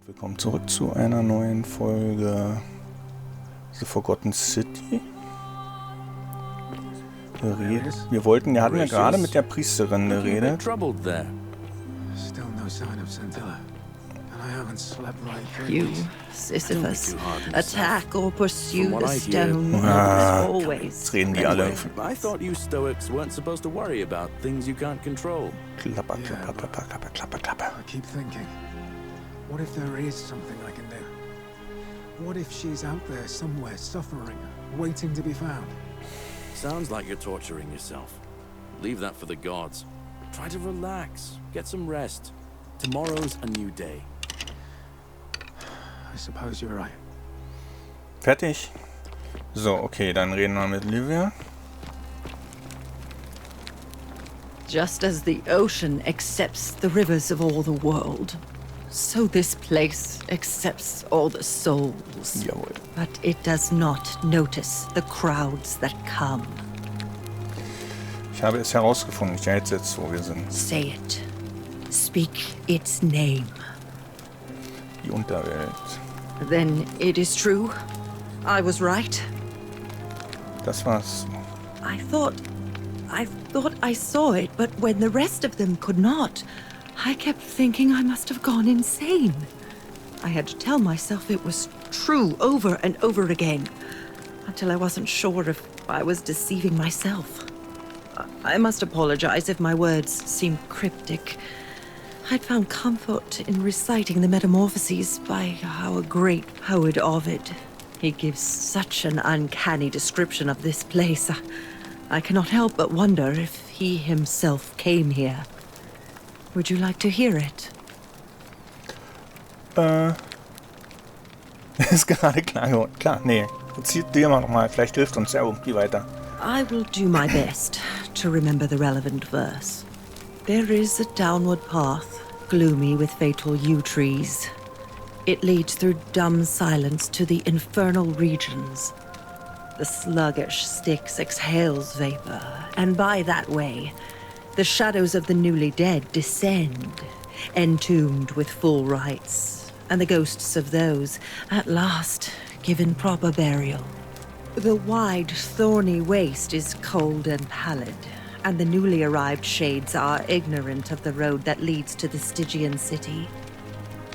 Willkommen zurück zu einer neuen Folge The Forgotten City. Wir hatten ja gerade mit der Priesterin geredet. You, Sisyphus, attack or pursue the stone as always. Jetzt reden die alle. I thought you Stoics weren't supposed to worry about things you can't control. Klapper, klapper, klapper, klapper, klapper, klapper. I keep thinking, what if there is something I can do? What if she's out there somewhere suffering, waiting to be found? Sounds like you're torturing yourself. Leave that for the gods. Try to relax, get some rest. Tomorrow's a new day. I suppose you're right. Fertig. So, okay, dann reden wir mit Livia. Just as the ocean accepts the rivers of all the world, so this place accepts all the souls. Jawohl. But it does not notice the crowds that come. Ich habe es herausgefunden. Ich erzähle jetzt, wo wir sind. Say it. Speak its name. Die Unterwelt. Then it is true. I was right. Das war's. I thought I saw it, but when the rest of them could not, I kept thinking I must have gone insane. I had to tell myself it was true over and over again, until I wasn't sure if I was deceiving myself. I must apologize if my words seem cryptic. I'd found comfort in reciting the Metamorphoses by our great poet Ovid. He gives such an uncanny description of this place. I cannot help but wonder if he himself came here. Would you like to hear it? Ist gerade klar geworden. Klar, nee. Erzähl dir mal nochmal. Vielleicht hilft uns ja irgendwie weiter. I will do my best to remember the relevant verse. There is a downward path, gloomy with fatal yew trees. It leads through dumb silence to the infernal regions. The sluggish Styx exhales vapor, and by that way, the shadows of the newly dead descend, entombed with full rites, and the ghosts of those, at last, given proper burial. The wide, thorny waste is cold and pallid, and the newly arrived shades are ignorant of the road that leads to the Stygian city,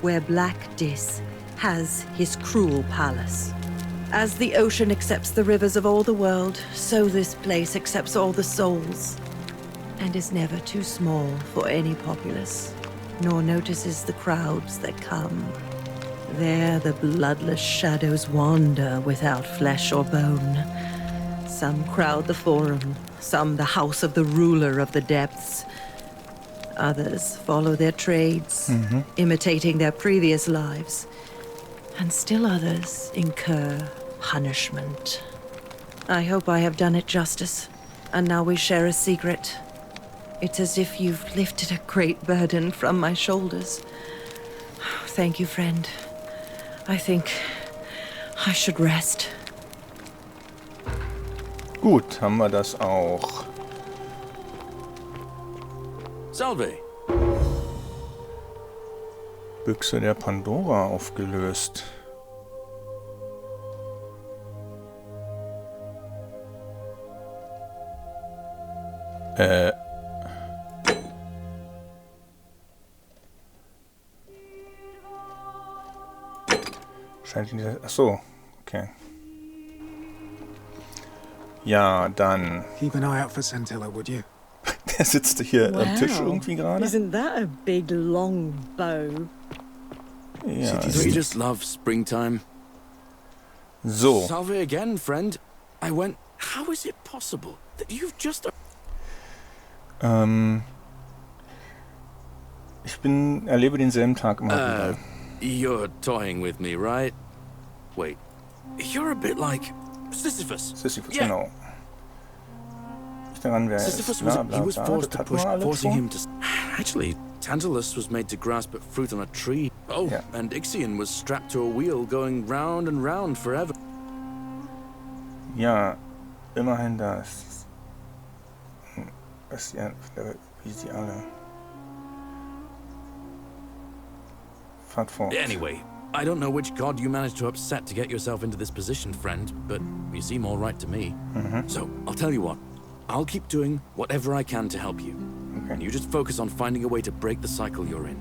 where Black Dis has his cruel palace. As the ocean accepts the rivers of all the world, so this place accepts all the souls, and is never too small for any populace, nor notices the crowds that come. There the bloodless shadows wander without flesh or bone. Some crowd the forum, some the house of the ruler of the depths. Others follow their trades, imitating their previous lives. And still others incur punishment. I hope I have done it justice, and now we share a secret. It's as if you've lifted a great burden from my shoulders. Thank you, friend. I think I should rest. Gut, haben wir das auch. Salve. Büchse der Pandora aufgelöst. Scheint in dieser... Achso, okay. Ja, dann... Keep an eye out for Sentilla, would you? Der sitzt hier am Tisch irgendwie gerade. Isn't that a big long bow? Ja. Do you just love springtime? So. Salve again, friend. I went... How is it possible that you've just... Ich erlebe denselben Tag immer wieder. You're toying with me, right? Wait, you're a bit like Sisyphus. Sisyphus, Yeah. genau. Nicht daran, wer Sisyphus ist, was, bla, bla, he was bla. forced Das to hatten push, wir alles forcing schon. him to... Actually, Tantalus was made to grasp at fruit on a tree. Oh, Yeah. and Ixion was strapped to a wheel going round and round forever. Ja, immerhin das. Was ja, wie sie alle. fahrt fort. Anyway, I don't know which god you managed to upset to get yourself into this position, friend, but you seem all right to me. So, I'll tell you what. I'll keep doing whatever I can to help you. Okay. And you just focus on finding a way to break the cycle you're in.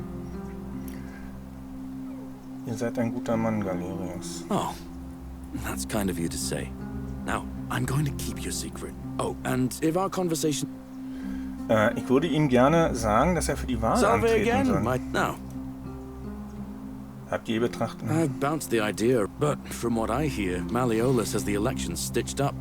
Ihr seid ein guter Mann, Galerius. Oh, that's kind of you to say. Now, I'm going to keep your secret. Oh, and if our conversation... Ich würde ihm gerne sagen, dass er für die Wahl Salve antreten again, soll. now. Habt ihr betrachtet? I've bounced the idea, but from what I hear, Malleolus has the elections stitched up.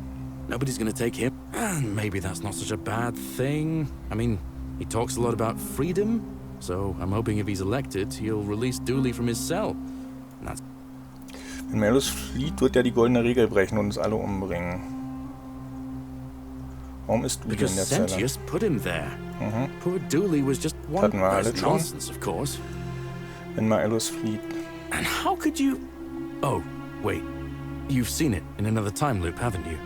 Nobody's gonna take him. And maybe that's not such a bad thing. I mean, he talks a lot about freedom, so I'm hoping if he's elected, he'll release Dooley from his cell. And that's... Wenn Malleus flieht, wird er die goldene Regel brechen und uns alle umbringen. Warum ist Dooley because in der Zelle? Sentius put him there. Poor Dooley was just one Hatten wir alle person. schon. Nonsense, of course. Wenn Malleus flieht. And how could you... Oh, wait. You've seen it in another time loop, haven't you?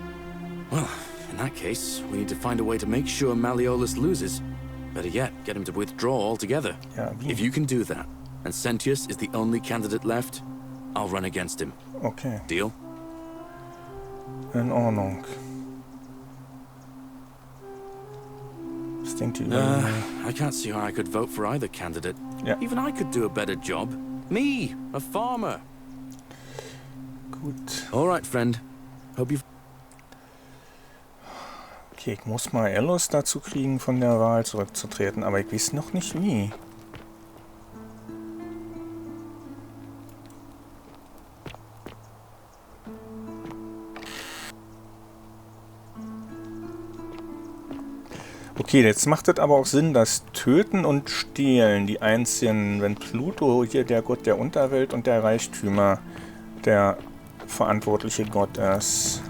Well, in that case, we need to find a way to make sure Malleolus loses. Better yet, get him to withdraw altogether. Ja, wie? If you can do that, and Sentius is the only candidate left, I'll run against him. Okay, Deal? in Ordnung. Was denkt ihr über ihn? I can't see how I could vote for either candidate. Ja. Even I could do a better job. Me, a farmer. Gut. All right, friend. Hope you've... Okay, ich muss Malleolus dazu kriegen, von der Wahl zurückzutreten, aber ich weiß noch nicht wie. Okay, jetzt macht es aber auch Sinn, dass Töten und Stehlen die einzigen, wenn Pluto hier der Gott der Unterwelt und der Reichtümer der verantwortliche Gott ist.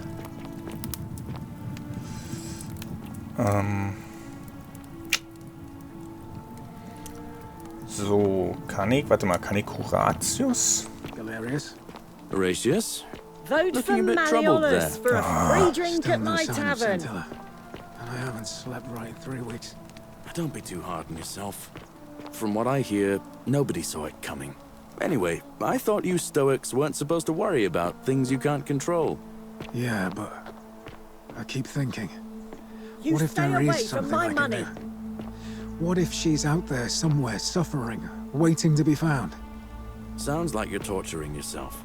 So, kann ich Horatius? Galerius? Vote Horatius? for Looking a bit troubled Malleolus there. for a free drink Still at no my sign of tavern. Sentilla. And I haven't slept right in 3 weeks. Don't be too hard on yourself. From what I hear, nobody saw it coming. Anyway, I thought you Stoics weren't supposed to worry about things you can't control. Yeah, but I keep thinking. You What if stay there away is from something my I can money. do? What if she's out there somewhere suffering, waiting to be found? Sounds like you're torturing yourself.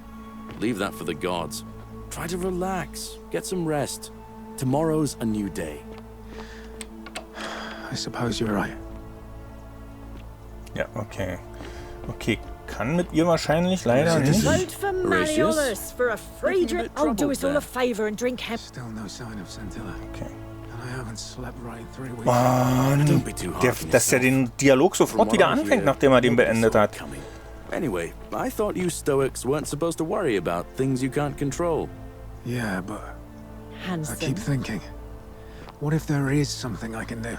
Leave that for the gods. Try to relax, get some rest. Tomorrow's a new day. I suppose you're right. Ja, okay. Okay, kann mit ihr wahrscheinlich leider nicht. Vote for Horatius? Malleolus for a free Looking a drink. bit Oh, do troubled us all a there. favour and drink hemp. Still no sign of Sentilla. Okay. And I haven't slept right in 3 weeks. Mann, Don't be too hard on dass er den Dialog From sofort what wieder I anfängt, hear, nachdem er den nobody beendet saw hat. it coming. Anyway, I thought you Stoics weren't supposed to worry about things you can't control. Yeah, but I Handsome. keep thinking. What if there is something I can do?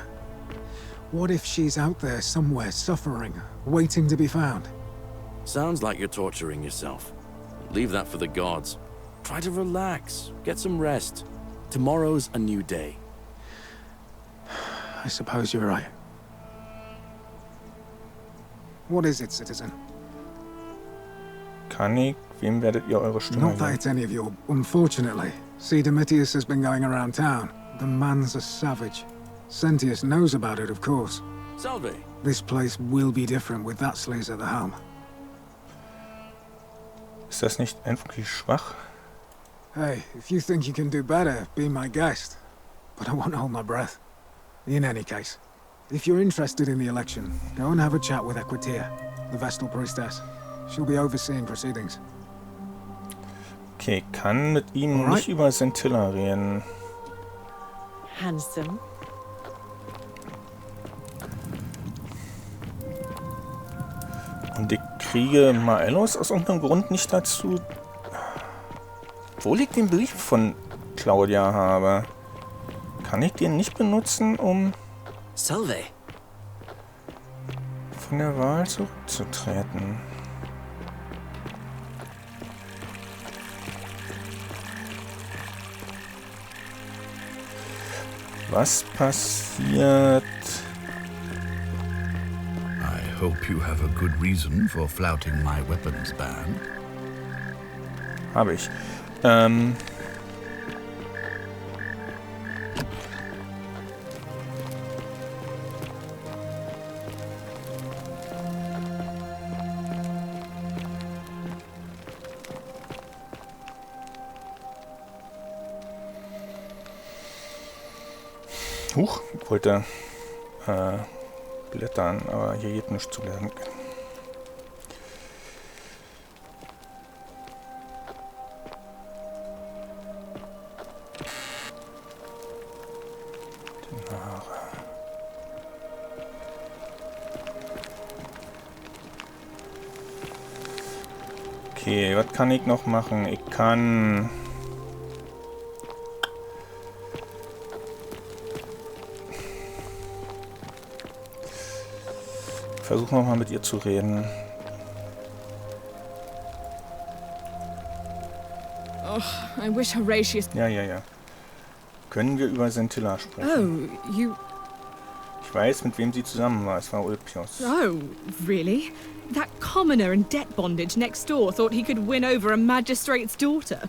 What if she's out there somewhere suffering, waiting to be found? Sounds like you're torturing yourself. Leave that for the gods. Try to relax, get some rest. Tomorrow's a new day. I suppose you're right. What is it, citizen? Kann ich? Wem werdet ihr eure Stimme Not that geben? it's any of your... Unfortunately, see, Domitius has been going around town. The man's a savage. Sentius knows about it, of course. Salve. This place will be different with that sleaze at the helm. Ist das nicht irgendwie schwach? Hey, if you think you can do better, be my guest. But I won't hold my breath. In any case, if you're interested in the election, go and have a chat with Equitia, the Vestal priestess. She'll be overseeing proceedings. Okay, kann mit ihm Alright. nicht über Sentilla reden. Handsome. Und ich kriege Malleolus aus irgendeinem Grund nicht dazu. Wo liegt den Brief von Claudia habe? Kann ich den nicht benutzen, um Salve. von der Wahl zurückzutreten? Was passiert? I hope you have a good reason for flouting my weapons ban. Habe ich. Huch, ich wollte blättern, aber hier geht nichts zu lernen. Okay, was kann ich noch machen? Ich kann... Versuchen wir mal mit ihr zu reden. Oh, I wish Horatius... Ja. Können wir über Sentilla sprechen? Oh, you... Ich weiß, mit wem sie zusammen war. Es war Ulpius. Oh, really? That commoner in debt bondage next door thought he could win over a magistrate's daughter.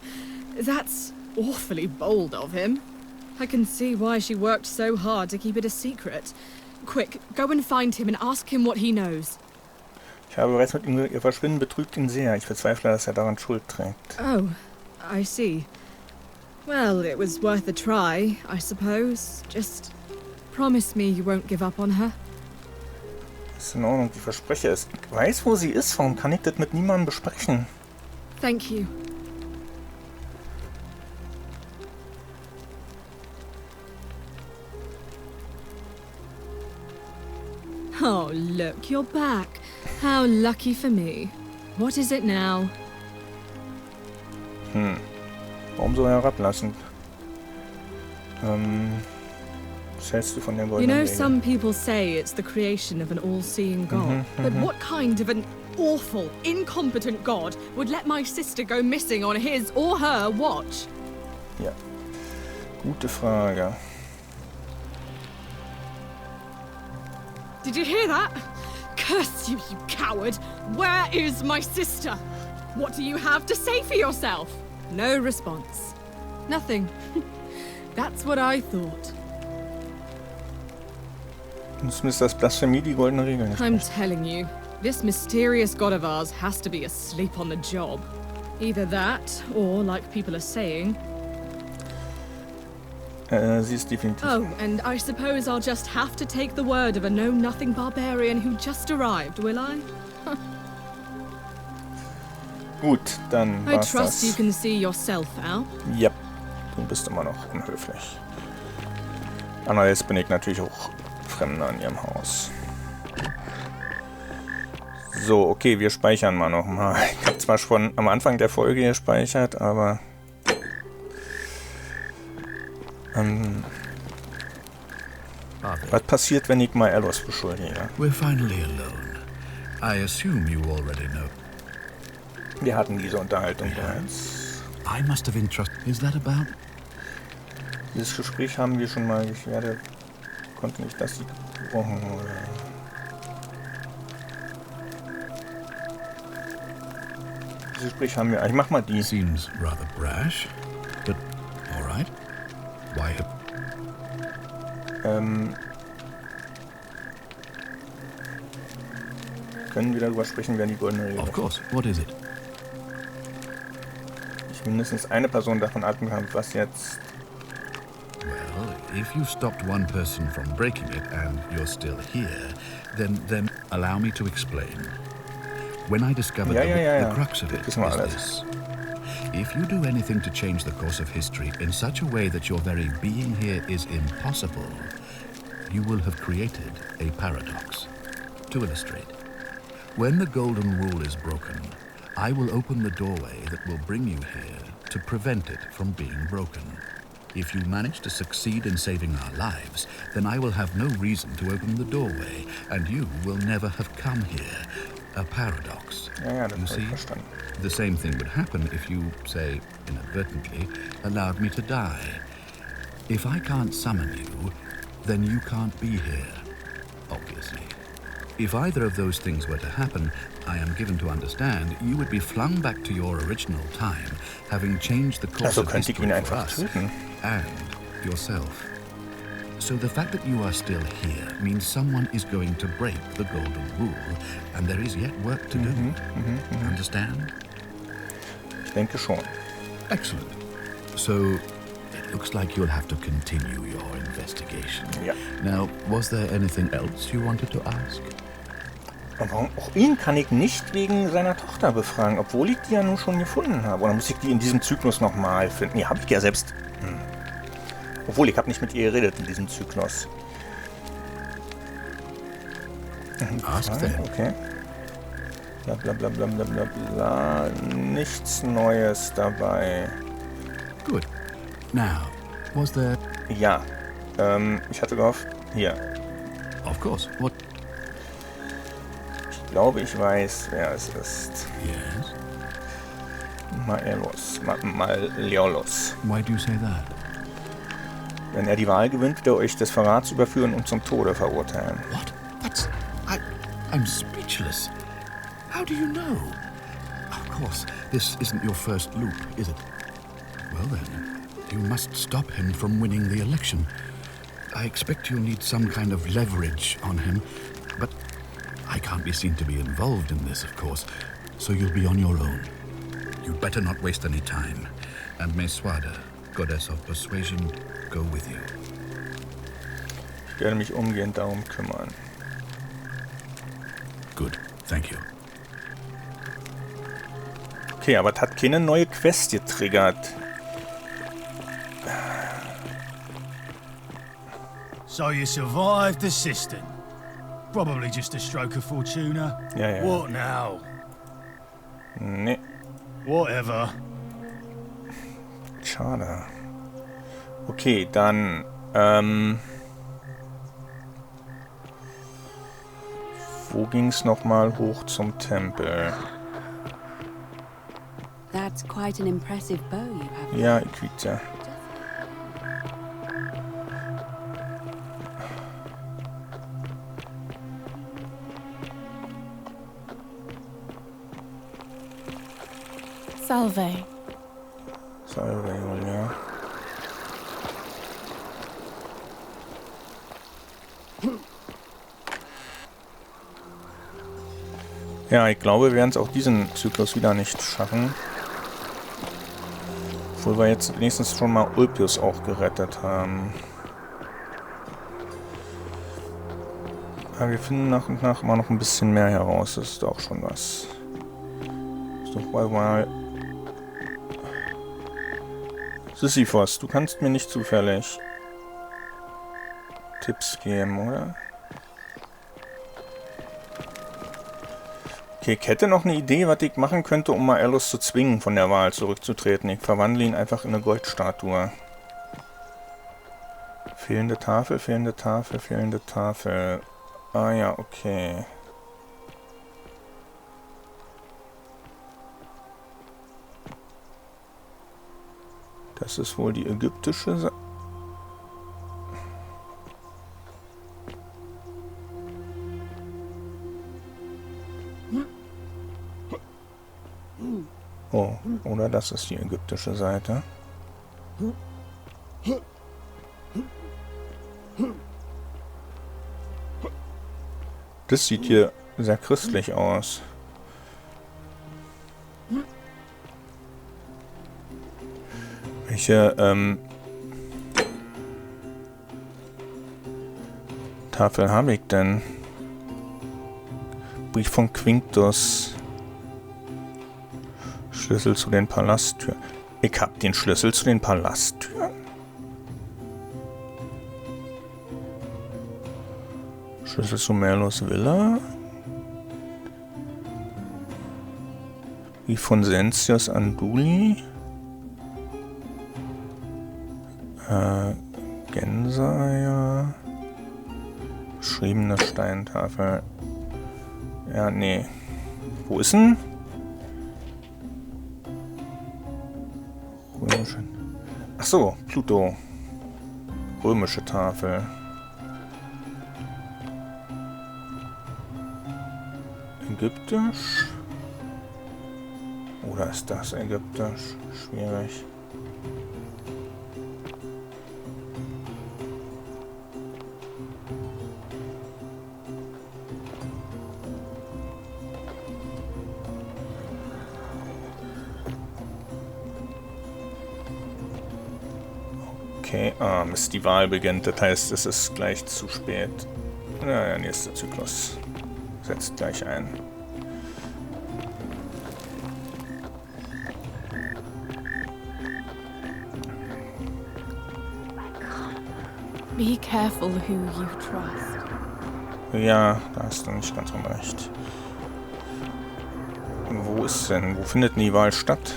That's awfully bold of him. I can see why she worked so hard to keep it a secret. Quick, go and find him and ask him what he knows. Ich habe bereits mit ihm gesagt, ihr Verschwinden betrübt ihn sehr. Ich bezweifle, dass er daran Schuld trägt. Oh, I see. Well, it was worth a try, I suppose. Just promise me you won't give up on her. Ist in Ordnung, ich verspreche es. Ich weiß, wo sie ist. Warum kann ich das mit niemandem besprechen? Thank you. Oh, look, you're back. How lucky for me. What is it now? Warum so herablassend? Was hältst du von der You goldenen know, Regel? some people say it's the creation of an all-seeing God. But what kind of an awful, incompetent God would let my sister go missing on his or her watch? Ja. Gute Frage. Did you hear that? Curse you, you coward! Where is my sister? What do you have to say for yourself? No response. Nothing. That's what I thought. Das ist das Blasphemie, die goldene Regel nicht. I'm telling you, this mysterious god of ours has to be asleep on the job. Either that, or, like people are saying... Sie ist definitiv... Oh, and I suppose I'll just have to take the word of a know-nothing barbarian who just arrived, will I? Gut, dann I war's trust you das. can see yourself, Al. Ja, du bist immer noch unhöflich. Andererseits bin ich natürlich auch Fremder in ihrem Haus. So, okay, wir speichern mal nochmal. Ich habe zwar schon am Anfang der Folge gespeichert, aber... was passiert, wenn ich mal Elos beschuldige? We're finally alone. I assume you already know. Wir hatten diese Unterhaltung bereits. I must have entrusted. Is that about? Dieses Gespräch haben wir schon mal. Ich konnte nicht, dass sie gebrochen wurde. Dieses Gespräch haben wir. Ich mach mal die. Seems rather brash, but all right. Why have... Können wir darüber sprechen, wer die goldene Regel Of ist. course. What is it? Ich mindestens eine Person davon atmen habe, was jetzt... Well, if you stopped one person from breaking it and you're still here, then allow me to explain. When I discovered the crux of it Das is wissen wir alles. this. If you do anything to change the course of history in such a way that your very being here is impossible, you will have created a paradox. To illustrate, when the golden rule is broken, I will open the doorway that will bring you here to prevent it from being broken. If you manage to succeed in saving our lives, then I will have no reason to open the doorway, and you will never have come here. A paradox. Ja, das You habe see? ich verstanden. The same thing would happen if you, say, inadvertently, allowed me to die. If I can't summon you, then you can't be here, obviously. If either of those things were to happen, I am given to understand you would be flung back to your original time, having changed the course Also of könnte ich history ihn for einfach us töten. and yourself. So the fact that you are still here means someone is going to break the golden rule, and there is yet work to do. Understand? Ich denke schon. Excellent. So it looks like you'll have to continue your investigation. Ja. Now, was there anything else you wanted to ask? Und warum auch ihn kann ich nicht wegen seiner Tochter befragen, obwohl ich die ja nun schon gefunden habe? Oder muss ich die in diesem Zyklus nochmal finden? Nee, habe ich ja selbst. Obwohl, ich habe nicht mit ihr geredet in diesem Zyklus. Ask them. Okay. Bla bla bla bla bla bla bla. Nichts Neues dabei. Good. Now, was there... Ja. Ich hatte gehofft. Hier. Of course. What... Ich glaube, ich weiß, wer es ist. Yes? Maleolos. Why do you say that? Wenn er die Wahl gewinnt, wird er euch des Verrats überführen und zum Tode verurteilen. What? That's... I'm speechless. How do you know? Of course, this isn't your first loop, is it? Well then, you must stop him from winning the election. I expect you'll need some kind of leverage on him, but I can't be seen to be involved in this, of course, so you'll be on your own. You'd better not waste any time, and may Swada, goddess of persuasion, go with you. Ich werde mich umgehend darum kümmern. Good, thank you. Okay, aber das hat keine neue Quest getriggert. So you survived the cistern. Probably just a stroke of fortuna. Ja. What now? Nee, Whatever. schade. Okay, dann, wo ging's nochmal hoch zum Tempel? That's quite an impressive bow you have. Ja, Equita. Salve. Salve, Julia. Ja, ich glaube, wir werden es auch diesen Zyklus wieder nicht schaffen. Obwohl wir jetzt wenigstens schon mal Ulpius auch gerettet haben. Aber wir finden nach und nach immer noch ein bisschen mehr heraus. Das ist auch schon was. Ist doch mal... Sisyphos, du kannst mir nicht zufällig Tipps geben, oder? Okay, ich hätte noch eine Idee, was ich machen könnte, um Maelus zu zwingen, von der Wahl zurückzutreten. Ich verwandle ihn einfach in eine Goldstatue. Fehlende Tafel, fehlende Tafel, fehlende Tafel. Ah ja, okay. Das ist wohl die ägyptische Seite. Oh, oder das ist die ägyptische Seite. Das sieht hier sehr christlich aus. Welche Tafel habe ich denn? Brief von Quinctus. Schlüssel zu den Palasttüren. Ich habe den Schlüssel zu den Palasttüren. Schlüssel zu Merlos Villa. Brief von Sentius an Duli. Gänser. Beschriebene Steintafel. Ja, nee. Wo ist denn? Römische. Ach so, Pluto. Römische Tafel. ägyptisch? Oder ist das ägyptisch? Schwierig. Okay, Mist, die Wahl beginnt. Das heißt, es ist gleich zu spät. Ja, der nächste Zyklus setzt gleich ein. Be careful who you trust. Ja, da hast du nicht ganz unrecht. Wo ist denn? Wo findet denn die Wahl statt?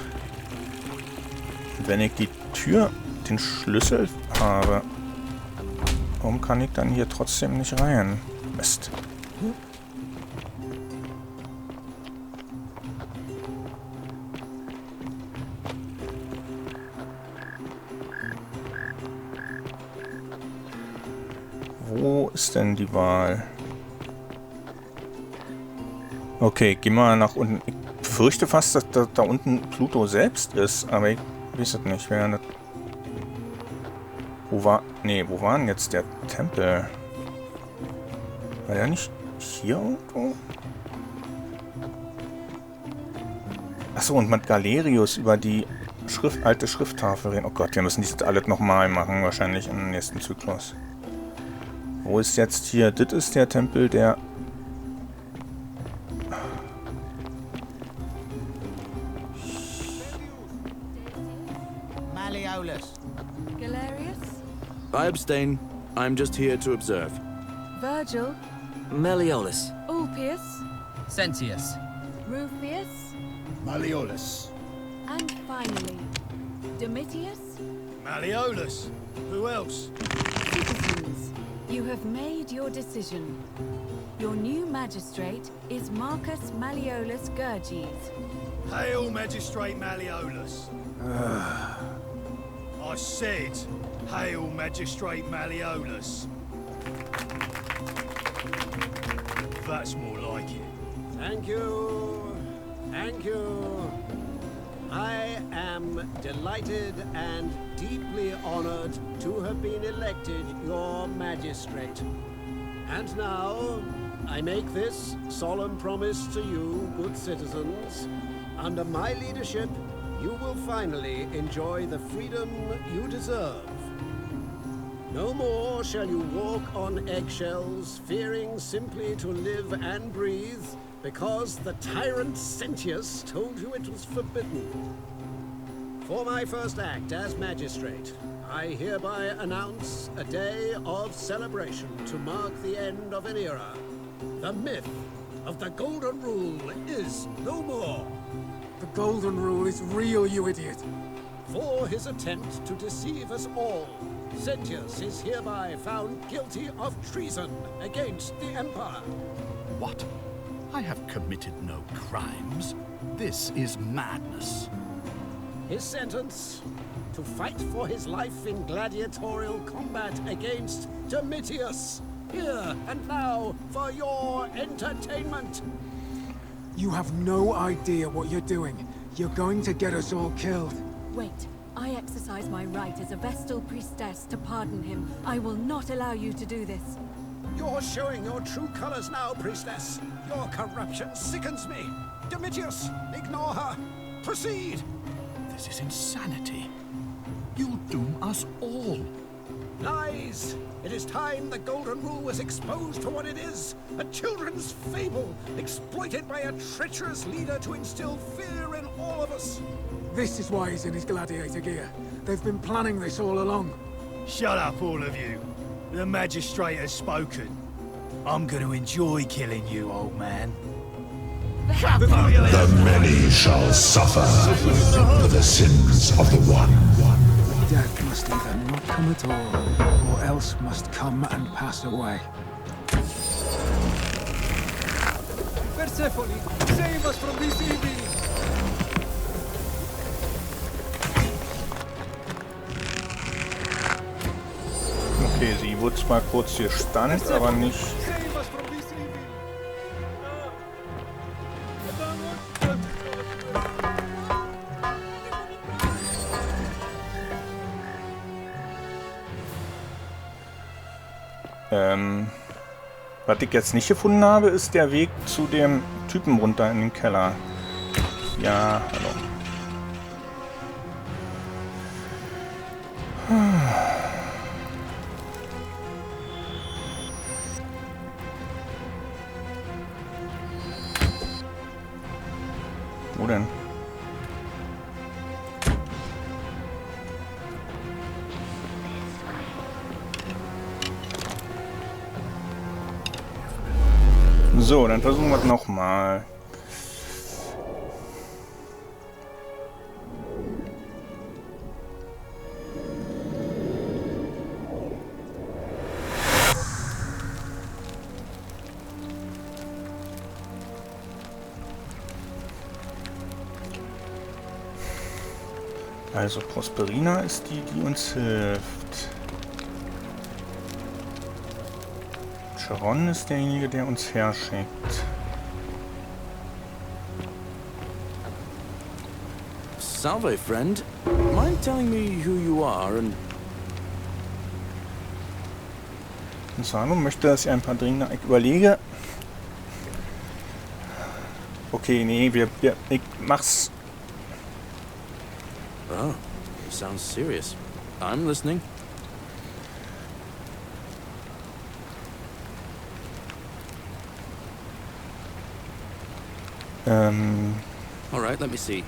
Und wenn ich die Tür, den Schlüssel habe, warum kann ich dann hier trotzdem nicht rein? Mist. Wo ist denn die Wahl? Okay, geh mal nach unten. Ich befürchte fast, dass da unten Pluto selbst ist, aber ich weiß es nicht. Wer das... Wo war denn jetzt der Tempel? War der nicht hier irgendwo? Achso, und mit Galerius über die alte Schrifttafel reden. Oh Gott, wir müssen dieses alles nochmal machen, wahrscheinlich im nächsten Zyklus. Wo ist jetzt hier? Das ist der Tempel, der... Galerius? I abstain. I'm just here to observe. Virgil? Malleolus. Ulpius? Sentius. Rufius? Malleolus. And finally, Domitius? Malleolus. Who else? Citizens, you have made your decision. Your new magistrate is Marcus Malleolus Gurges. Hail, Magistrate Malleolus. I said, hail, Magistrate Malleolus. That's more like it. Thank you. Thank you. I am delighted and deeply honored to have been elected your magistrate. And now, I make this solemn promise to you, good citizens. Under my leadership, you will finally enjoy the freedom you deserve. No more shall you walk on eggshells, fearing simply to live and breathe, because the tyrant Sentius told you it was forbidden. For my first act as magistrate, I hereby announce a day of celebration to mark the end of an era. The myth of the Golden Rule is no more. The Golden Rule is real, you idiot. For his attempt to deceive us all, Sentius is hereby found guilty of treason against the Empire. What? I have committed no crimes. This is madness. His sentence, to fight for his life in gladiatorial combat against Domitius. Here and now for your entertainment. You have no idea what you're doing. You're going to get us all killed. Wait, I exercise my right as a Vestal priestess to pardon him. I will not allow you to do this. You're showing your true colors now, priestess. Your corruption sickens me. Domitius, ignore her. Proceed. This is insanity. You'll doom us all. Lies! It is time the Golden Rule was exposed for what it is. A children's fable, exploited by a treacherous leader to instill fear in all of us. This is why he's in his gladiator gear. They've been planning this all along. Shut up, all of you. The magistrate has spoken. I'm going to enjoy killing you, old man. The many shall suffer for the sins of the one. Death must either not come at all, or else must come and pass away. Persephone, save us from this evil! Okay, sie wurde zwar kurz gestunt, aber nicht... Was ich jetzt nicht gefunden habe, ist der Weg zu dem Typen runter in den Keller. Ja, hallo. Wo denn? So, dann versuchen wir es nochmal. Also Prosperina ist die, die uns hilft. Sharon ist derjenige, der uns herschickt. Salve, friend. Mind telling me who you are and... Sano möchte, dass ich ein paar dringende... Ich überlege... Okay, nee, ich mach's... Oh, sounds serious. I'm listening. All right, let me see.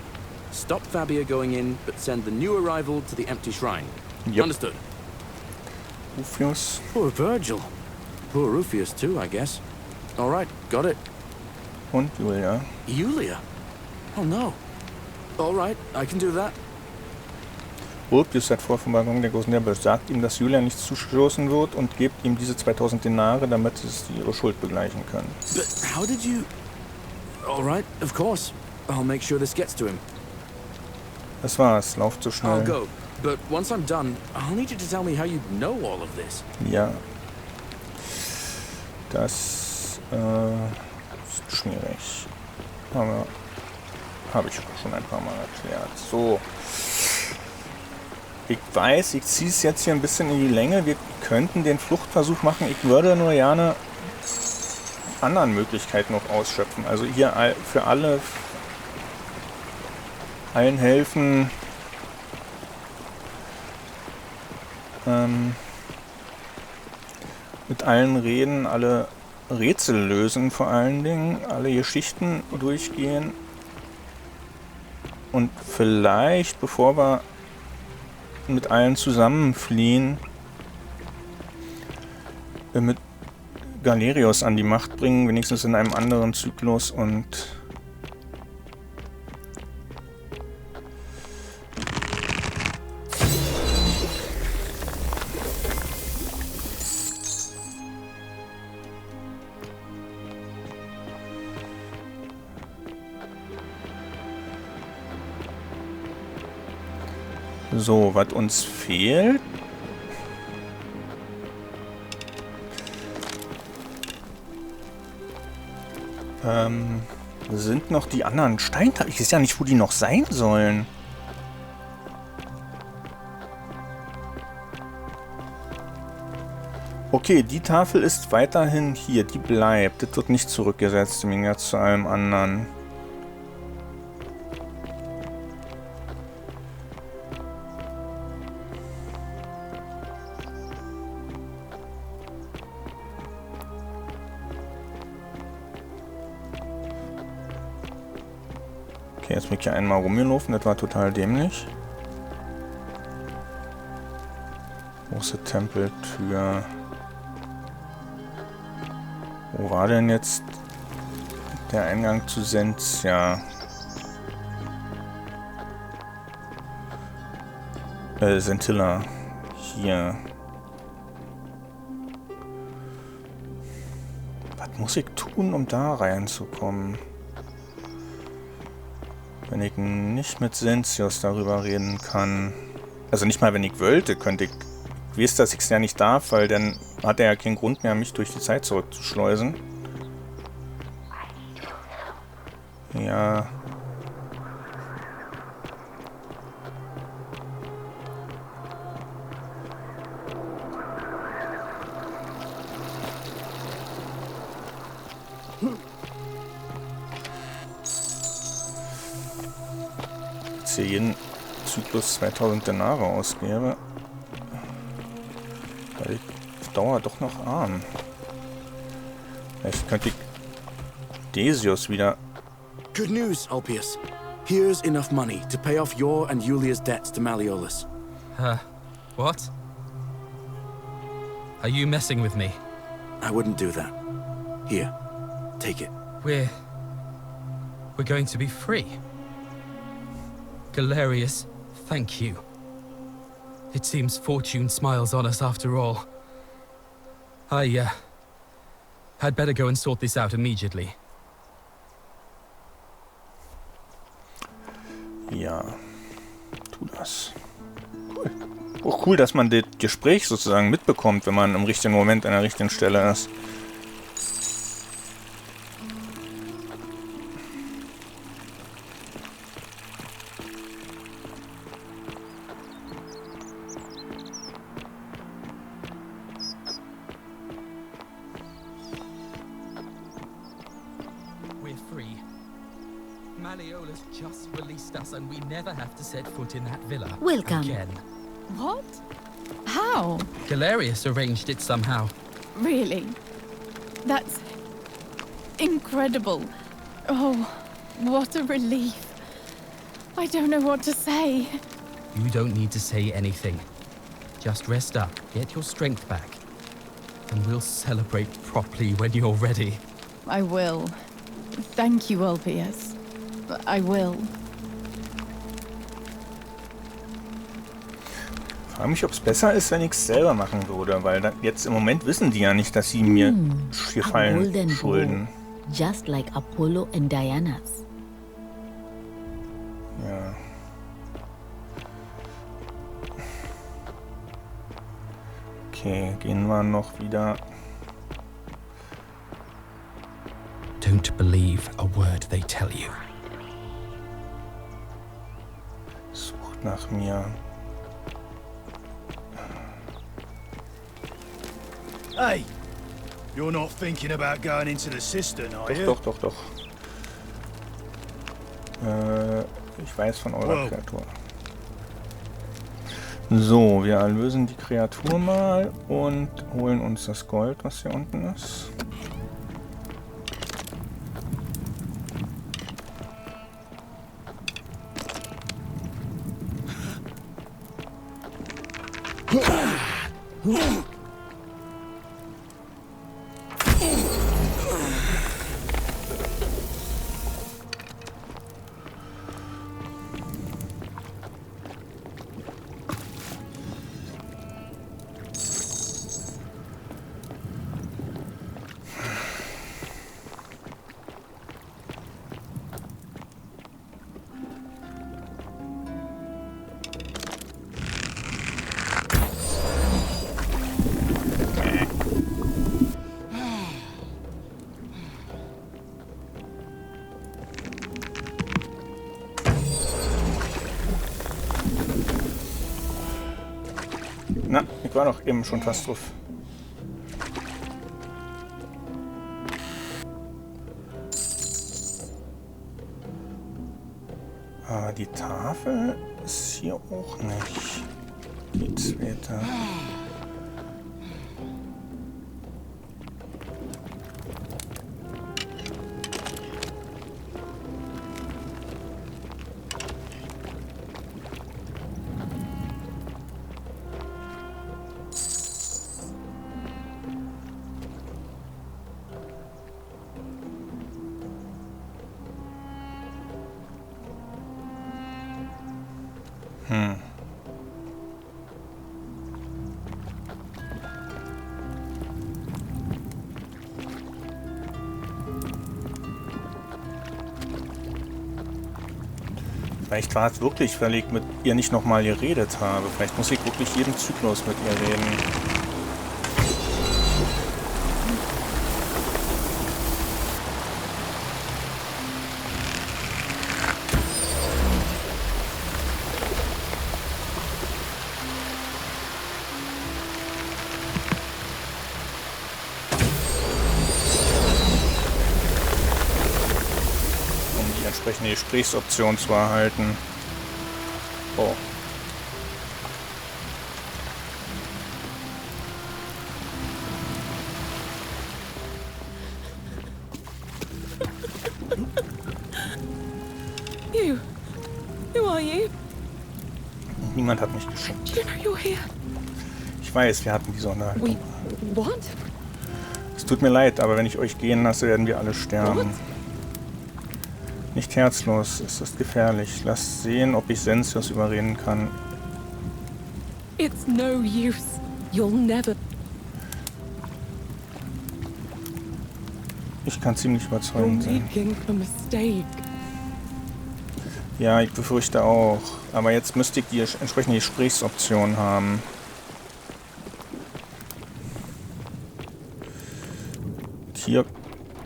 Stop Fabia going in, but send the new arrival to the empty shrine. Yep. Understood. Rufius. Poor Virgil. Poor Rufius too, I guess. All right, got it. Und Julia. Julia? Oh no. All right, I can do that. Rufius hat vor vom Balkon der großen Nebel, sagt ihm, dass Julia nicht zustoßen wird und gibt ihm diese 2000 Denare, damit sie ihre Schuld begleichen können. But how did you... All right, of course. I'll make sure this gets to him. Das war's, lauf zu schnell. I'll go, but once I'm done, I'll need you to tell me how you know all of this. Ja. Das ist schwierig. Aber habe ich schon ein paar Mal erklärt. So. Ich weiß, ich ziehe es jetzt hier ein bisschen in die Länge. Wir könnten den Fluchtversuch machen. Ich würde nur gerne anderen Möglichkeiten noch ausschöpfen. Also hier für allen helfen. Mit allen reden, alle Rätsel lösen vor allen Dingen, alle Geschichten durchgehen. Und vielleicht, bevor wir mit allen zusammenfliehen, mit Galerius an die Macht bringen, wenigstens in einem anderen Zyklus und so, was uns fehlt. Sind noch die anderen Steintafeln. Ich weiß ja nicht, wo die noch sein sollen. Okay, die Tafel ist weiterhin hier. Die bleibt. Das wird nicht zurückgesetzt im Gegensatz zu allem anderen. Okay, jetzt bin ich hier einmal rumgelaufen, das war total dämlich. Große Tempeltür. Wo war denn jetzt der Eingang zu Sentia? Sentilla. Hier. Was muss ich tun, um da reinzukommen? Wenn ich nicht mit Sentius darüber reden kann. Also nicht mal, wenn ich wollte, könnte ich... Ich weiß, dass ich es ja nicht darf, weil dann hat er ja keinen Grund mehr, mich durch die Zeit zurückzuschleusen. Ja... hier jeden Zyklus 2000 Denare ausgebe. Weil ich auf Dauer doch noch arm. Vielleicht könnte ich Decius wieder... Good news, Ulpius. Here's enough money to pay off your and Julia's debts to Malleolus. What? Are you messing with me? I wouldn't do that. Here, take it. We're going to be free. Galerius, thank you. It seems fortune smiles on us after all. I'd better go and sort this out immediately. Ja, tu das. Cool. Auch cool, dass man das Gespräch sozusagen mitbekommt, wenn man im richtigen Moment an der richtigen Stelle ist. We're free. Malleolus just released us and we never have to set foot in that villa Welcome. again. What? How? Galerius arranged it somehow. Really? That's incredible. Oh, what a relief. I don't know what to say. You don't need to say anything. Just rest up, get your strength back, and we'll celebrate properly when you're ready. I will. Thank you, Ulpius. I will. Ich frage mich, ob es besser ist, wenn ich es selber machen würde, weil jetzt im Moment wissen die ja nicht, dass sie mir Gefallen schulden. Just like Apollo and Diana's. Ja. Okay, gehen wir noch wieder. Don't believe a word they tell you. Sucht nach mir. Hey, you're not thinking about going into the cistern, are you? Doch. Ich weiß von eurer Kreatur. So, wir erlösen die Kreatur mal und holen uns das Gold, was hier unten ist. Na, ich war doch eben schon fast drauf. Aber die Tafel ist hier auch nicht. Die zweite. Vielleicht war es wirklich, weil ich mit ihr nicht nochmal geredet habe. Vielleicht muss ich wirklich jeden Zyklus mit ihr reden. Entsprechende Gesprächsoption zu erhalten. Oh. You. Who are you? Niemand hat mich geschickt. Do you know you're here? Ich weiß, wir hatten diese Unterhaltung. What? Es tut mir leid, aber wenn ich euch gehen lasse, werden wir alle sterben. Nicht herzlos, es ist gefährlich. Lasst sehen, ob ich Sentius überreden kann. It's no use. You'll never... Ich kann ziemlich überzeugend sein. making a mistake. Ja, ich befürchte auch. Aber jetzt müsste ich die entsprechende Gesprächsoption haben. Hier,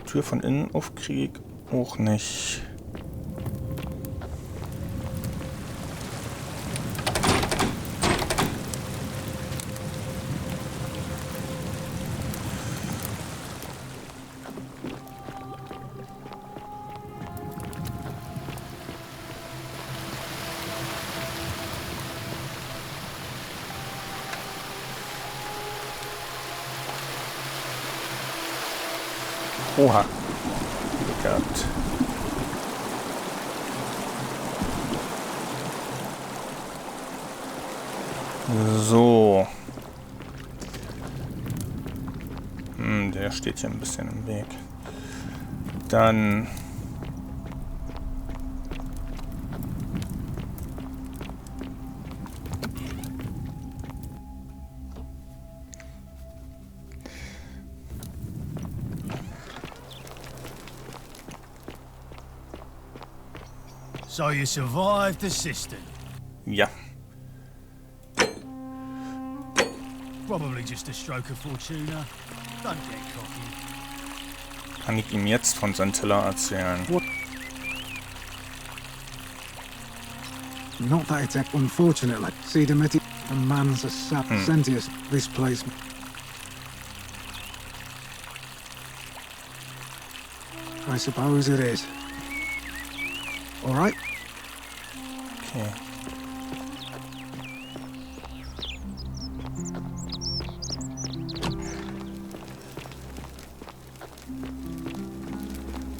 Tür von innen auf kriege ich auch nicht. Oha. Glück gehabt. So. Der steht hier ein bisschen im Weg. Dann... So you survived the system. Ja. Probably just a stroke of fortuna. Don't get cocky. Kann ich ihm jetzt von Sentilla erzählen? Not that it's unfortunate, like, see, Demetti, a man's a sap, Sentius, this place. I suppose it is. All right? Okay.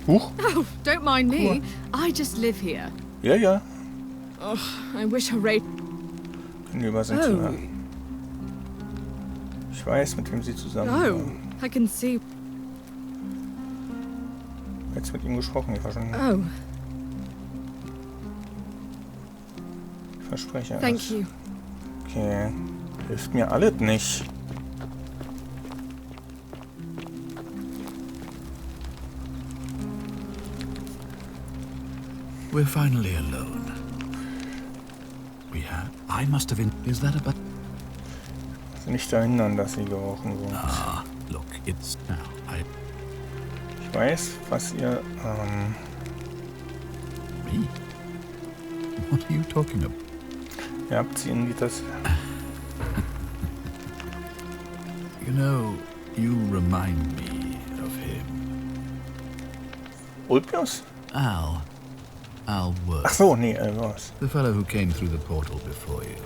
Huch. Oh, don't mind me. I just live here. Ja, ja. Oh, I wish Hooray... Können über Sentilla. Ich weiß, mit wem sie zusammen Oh, I can see... Jetzt mit ihm gesprochen, ich war schon... Oh, Ich verspreche thank es. you. Okay. Hilft mir alles nicht. We're finally alone. We have... I must have... Is that about... Also nicht verhindern, dass sie gerochen wird. Ah, look, it's... Now, Ich weiß, was ihr... Me? What are you talking about? Ihr habt sie in das... You know, you remind me of him. Ulpius? Al Worth. Ach so, nee, was? The fellow who came through the portal before you.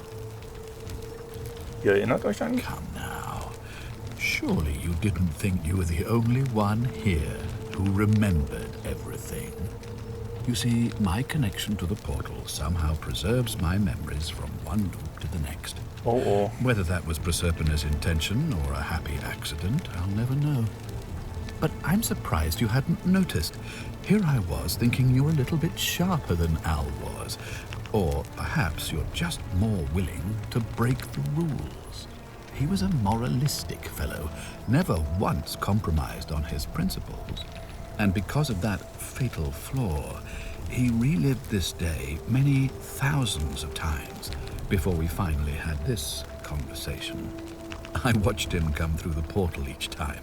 Ihr erinnert euch an ihn? Come now. Surely you didn't think you were the only one here who remembered everything. You see, my connection to the portal somehow preserves my memories from one loop to the next. Oh, oh. Whether that was Proserpina's intention or a happy accident, I'll never know. But I'm surprised you hadn't noticed. Here I was thinking you're a little bit sharper than Al was. Or perhaps you're just more willing to break the rules. He was a moralistic fellow, never once compromised on his principles. And because of that fatal flaw, he relived this day many thousands of times before we finally had this conversation. I watched him come through the portal each time,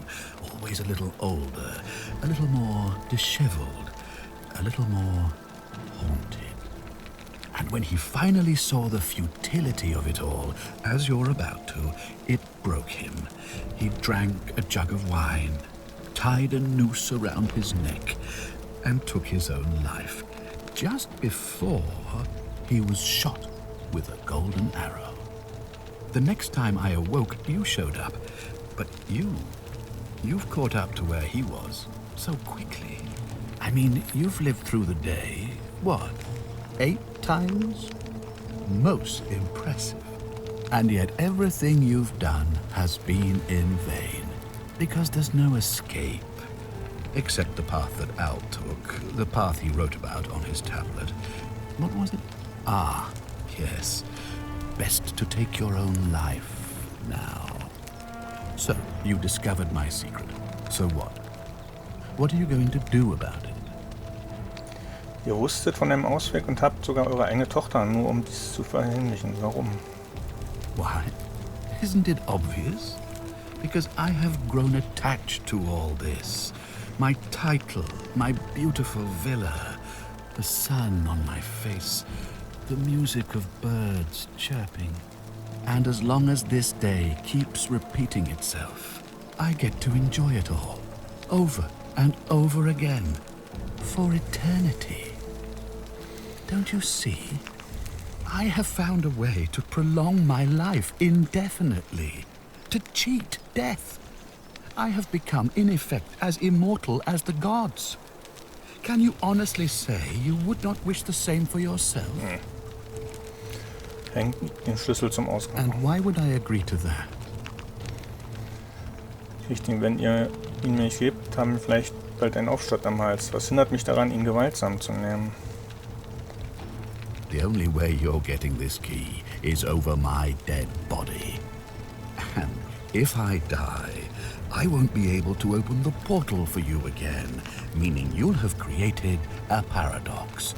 always a little older, a little more disheveled, a little more haunted. And when he finally saw the futility of it all, as you're about to, it broke him. He drank a jug of wine, tied a noose around his neck, and took his own life, just before he was shot with a golden arrow. The next time I awoke, you showed up. But you've caught up to where he was so quickly. I mean, you've lived through the day, what, 8 times? Most impressive. And yet everything you've done has been in vain, because there's no escape. Except the path that Al took, the path he wrote about on his tablet. What was it? Ah, yes. Best to take your own life now. So, you discovered my secret. So what? What are you going to do about it? Ihr wusstet von dem Ausweg und habt sogar eure eigene Tochter, nur um dies zu verheimlichen. Warum? Why? Isn't it obvious? Because I have grown attached to all this. My title, my beautiful villa, the sun on my face, the music of birds chirping. And as long as this day keeps repeating itself, I get to enjoy it all, over and over again, for eternity. Don't you see? I have found a way to prolong my life indefinitely, to cheat death. I have become, in effect, as immortal as the gods. Can you honestly say you would not wish the same for yourself? Hängt den Schlüssel zum Ausgang. And why would I agree to that? Richtig, wenn ihr ihn nicht gebt, haben wir vielleicht bald einen Aufstand am Hals. Was hindert mich daran, ihn gewaltsam zu nehmen? The only way you're getting this key is over my dead body. And if I die, I won't be able to open the portal for you again, meaning you'll have created a paradox.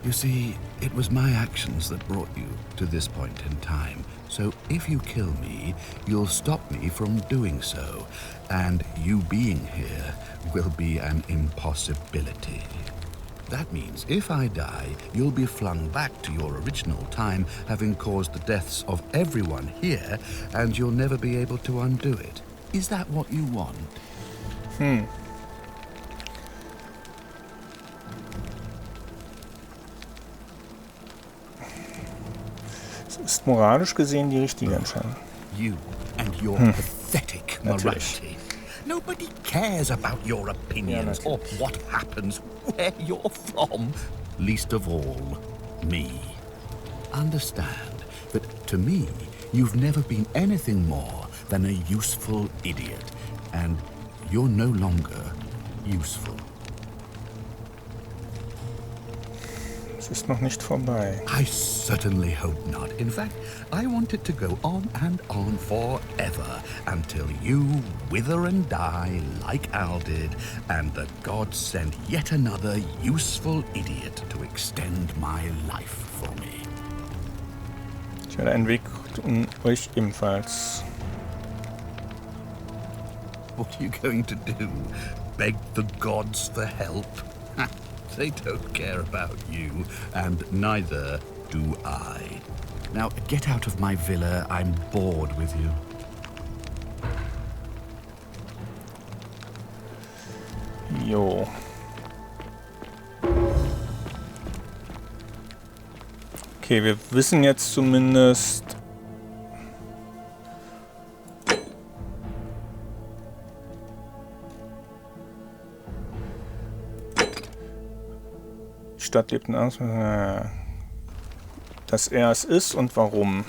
You see, it was my actions that brought you to this point in time. So if you kill me, you'll stop me from doing so, and you being here will be an impossibility. That means if I die, you'll be flung back to your original time, having caused the deaths of everyone here, and you'll never be able to undo it. Is that what you want? Es ist moralisch gesehen die richtige Entscheidung. You and your pathetic morality. Nobody cares about your opinions or what happens, where you're from. Least of all, me. Understand that to me, you've never been anything more than a useful idiot, and you're no longer useful. Es ist noch nicht vorbei. I certainly hope not. In fact, I want it to go on and on forever until you wither and die like Al did, and the gods send yet another useful idiot to extend my life for me. Ich werde einen Weg tun, euch ebenfalls. What are you going to do? Beg the gods for help? They don't care about you, and neither do I. Now, get out of my villa. I'm bored with you. Jo. Okay, wir wissen jetzt zumindest... Die Stadt lebt in Angst, dass er es ist und warum.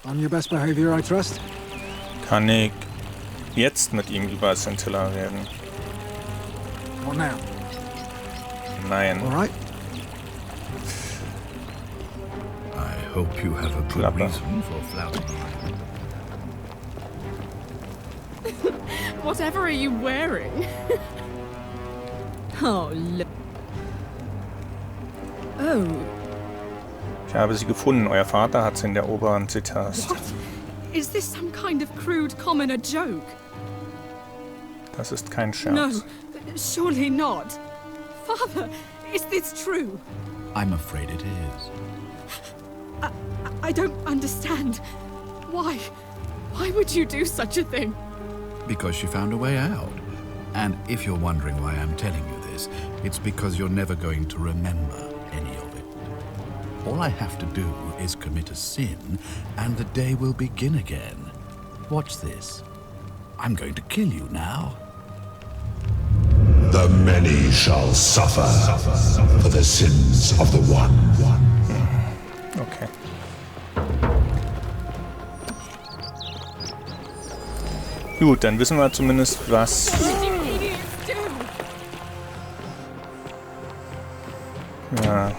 On your best behavior, I trust? Kann ich jetzt mit ihm über Sentilla reden? What now? Nein. All right. I hope you have a good reason for flouting me. Whatever are you wearing? Oh, look. Oh. Ich habe sie gefunden. Euer Vater hat sie in der oberen Etage. What? Is this some kind of crude commoner joke? Das ist kein Scherz. No, surely not. Father, is this true? I'm afraid it is. I don't understand. Why? Why would you do such a thing? Because she found a way out. And if you're wondering why I'm telling you this, it's because you're never going to remember any of it. All I have to do is commit a sin, and the day will begin again. Watch this. I'm going to kill you now. The many shall suffer for the sins of the one. Okay. Gut, dann wissen wir zumindest, was... Ja.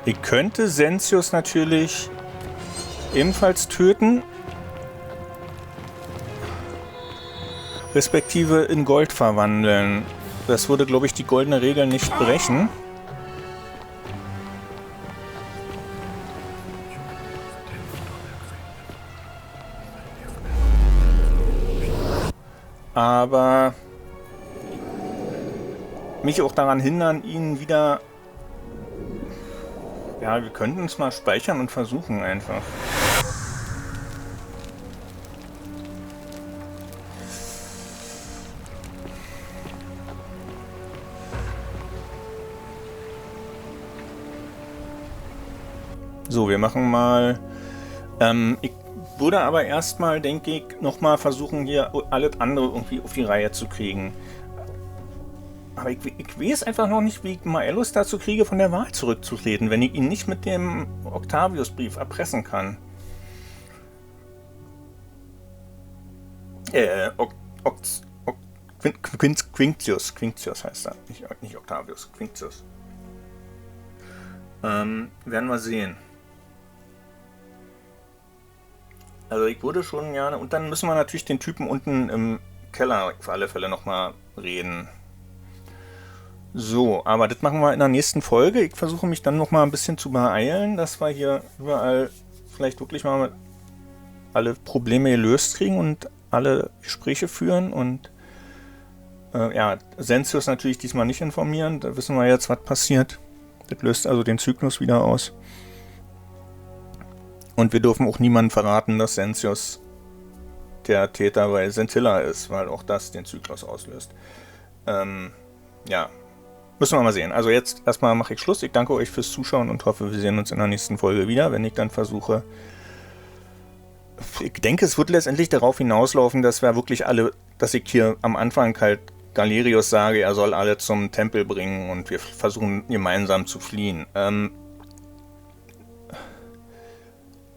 Ich könnte Sentius natürlich ebenfalls töten. Respektive in Gold verwandeln. Das würde, glaube ich, die goldene Regel nicht brechen. Aber mich auch daran hindern, ihn wieder... Ja, wir könnten es mal speichern und versuchen einfach. So, wir machen mal... ich würde aber erstmal, denke ich, nochmal versuchen, hier alles andere irgendwie auf die Reihe zu kriegen. Aber ich weiß einfach noch nicht, wie ich Maelus dazu kriege, von der Wahl zurückzutreten, wenn ich ihn nicht mit dem Octavius-Brief erpressen kann. Quinctius heißt er. Nicht Octavius, Quinctius. Werden wir sehen. Also ich würde schon gerne... Und dann müssen wir natürlich den Typen unten im Keller für alle Fälle nochmal reden. So, aber das machen wir in der nächsten Folge. Ich versuche mich dann nochmal ein bisschen zu beeilen, dass wir hier überall vielleicht wirklich mal alle Probleme gelöst kriegen und alle Gespräche führen. Und ja, Sentius natürlich diesmal nicht informieren. Da wissen wir jetzt, was passiert. Das löst also den Zyklus wieder aus. Und wir dürfen auch niemandem verraten, dass Sentius der Täter bei Sentilla ist, weil auch das den Zyklus auslöst. Ja, müssen wir mal sehen. Also jetzt erstmal mache ich Schluss. Ich danke euch fürs Zuschauen und hoffe, wir sehen uns in der nächsten Folge wieder, wenn ich dann versuche... Ich denke, es wird letztendlich darauf hinauslaufen, dass wir wirklich alle, dass ich hier am Anfang halt Galerius sage, er soll alle zum Tempel bringen und wir versuchen gemeinsam zu fliehen.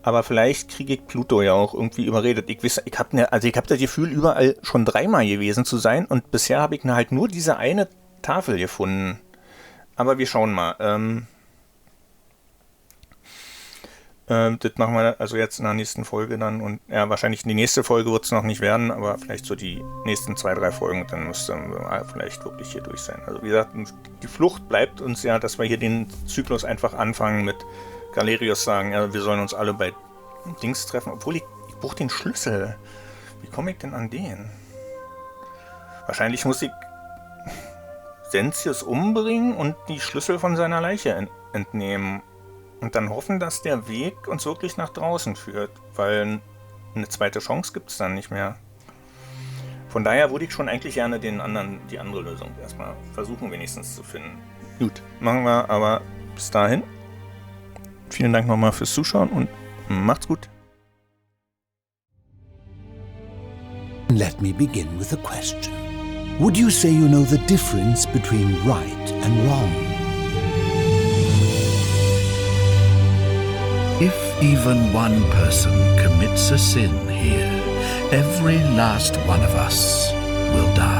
Aber vielleicht kriege ich Pluto ja auch irgendwie überredet. Ich habe das Gefühl, überall schon 3-mal gewesen zu sein und bisher habe ich halt nur diese eine Tafel gefunden. Aber wir schauen mal. Das machen wir also jetzt in der nächsten Folge dann. Und ja, wahrscheinlich die nächste Folge wird es noch nicht werden, aber vielleicht so die nächsten 2-3 Folgen, dann müssten wir vielleicht wirklich hier durch sein. Also wie gesagt, die Flucht bleibt uns ja, dass wir hier den Zyklus einfach anfangen mit Galerius sagen, ja, wir sollen uns alle bei Dings treffen, obwohl ich brauche den Schlüssel. Wie komme ich denn an den? Wahrscheinlich muss ich Sentius umbringen und die Schlüssel von seiner Leiche entnehmen. Und dann hoffen, dass der Weg uns wirklich nach draußen führt, weil eine zweite Chance gibt es dann nicht mehr. Von daher würde ich schon eigentlich gerne die andere Lösung erstmal versuchen, wenigstens zu finden. Gut, machen wir aber bis dahin. Vielen Dank nochmal fürs Zuschauen und macht's gut. Let me begin with a question. Would you say you know the difference between right and wrong? If even one person commits a sin here, every last one of us will die.